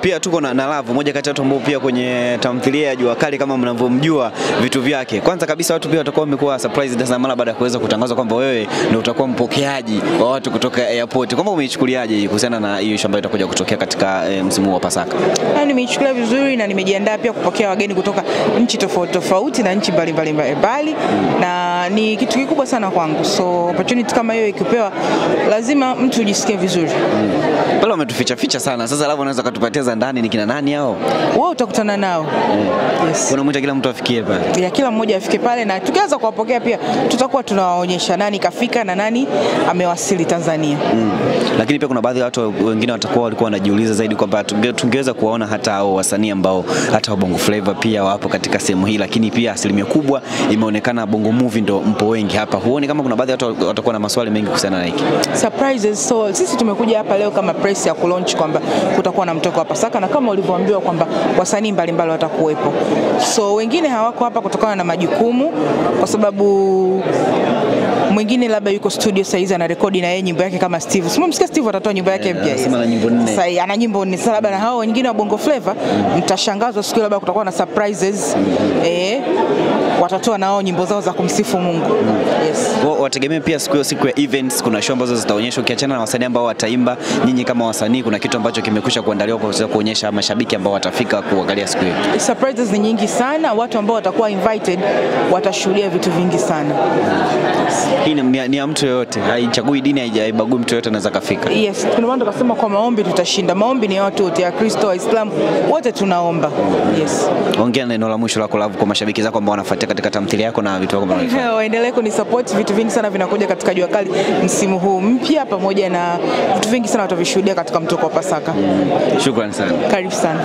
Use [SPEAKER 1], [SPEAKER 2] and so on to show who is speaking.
[SPEAKER 1] pia tuko na Love, moja kati ya watu ambao pia kwenye tamthilia ya Jua Kali kama mnavyomjua vitu vyake. Kwanza kabisa watu pia watakuwa wamekuwa surprised sana mara baada ya kuweza kutangazwa kwamba wewe ndio utakuwa mpokeaji wa watu kutoka airport. Kama umeichukuliaje kuhusiana na hiyo ambayo itakuja kutokea katika msimu wa Pasaka?
[SPEAKER 2] Nimeichukulia vizuri na nimejiandaa pia kupokea wageni kutoka nchi tofauti tofauti na nchi mbalimbali na ni kitu kikubwa sana kwangu. So opportunity kama hiyo ikipewa lazima mtu ujisikie vizuri.
[SPEAKER 1] Pale umetuficha sana. Sasa Love unaweza kutupatia za ndani ni kina nani hao?
[SPEAKER 2] Wewe utakutana nao. Yes.
[SPEAKER 1] Unamwita kila mtu afikie pale.
[SPEAKER 2] Ya kila mmoja afike pale na tukianza kuwapokea pia tutakuwa tunawaonyesha nani kafika na nani amewasili Tanzania.
[SPEAKER 1] Lakini pia kuna baadhi ya watu wengine walikuwa wanajiuliza zaidi kwamba tungeweza kuwaona hata hao wasanii ambao hata wa Bongo Flava pia wapo katika sehemu hii, lakini pia asilimia kubwa imeonekana Bongo Movie ndo mpo wengi hapa. Huoni kama kuna baadhi ya watu watakuwa na maswali mengi kuhusiana na hiki?
[SPEAKER 2] Surprises. So sisi tumekuja hapa leo kama press ya kulaunch kwamba kutakuwa na mtoko wa Pasaka na kama ulivyoambiwa kwamba wasanii mbalimbali watakuwepo. So wengine hawako hapa kutokana na majukumu kwa sababu mwingine labda yuko studio saizi ana rekodi na yeye nyimbo yake kama Steve. Simamsikia Steve atatoa nyimbo yake mpya.
[SPEAKER 1] Sema na nyimbo 4.
[SPEAKER 2] Sasa ana nyimbo 4. Sasa labda na hao wengine wa Bongo Flava mtashangazwa siku labda kutakuwa na surprises. Watatoa nao nyimbo zao za kumsifu Mungu. Yes.
[SPEAKER 1] Wategemea pia siku ya events kuna show ambazo zitaonyeshwa ukiachana na wasanii ambao wataimba, nyinyi kama wasanii kuna kitu ambacho kimekwisha kuandaliwa kwa kuonyesha mashabiki ambao watafika kuangalia siku hiyo?
[SPEAKER 2] Surprises ni nyingi sana, watu ambao watakuwa invited watashuhudia vitu vingi sana.
[SPEAKER 1] Hii ni ya mtu yote, haichagui dini, haibagui mtu yote anaweza kafika.
[SPEAKER 2] Yes, kuna watu wakasema kwa maombi tutashinda. Maombi ni watu wote, ya Kristo, Waislamu, wote tunaomba. Yes.
[SPEAKER 1] Ongea neno la mwisho lako Love kwa mashabiki zako ambao wanafuatia katika tamthilia yako na vitu vyako vinavyofuata.
[SPEAKER 2] Waendelee kunisupport, vitu vingi sana vinakuja katika Jua Kali msimu huu mpya pamoja na vitu vingi sana watavishuhudia katika mtoko wa Pasaka.
[SPEAKER 1] Shukrani sana.
[SPEAKER 2] Karibu sana.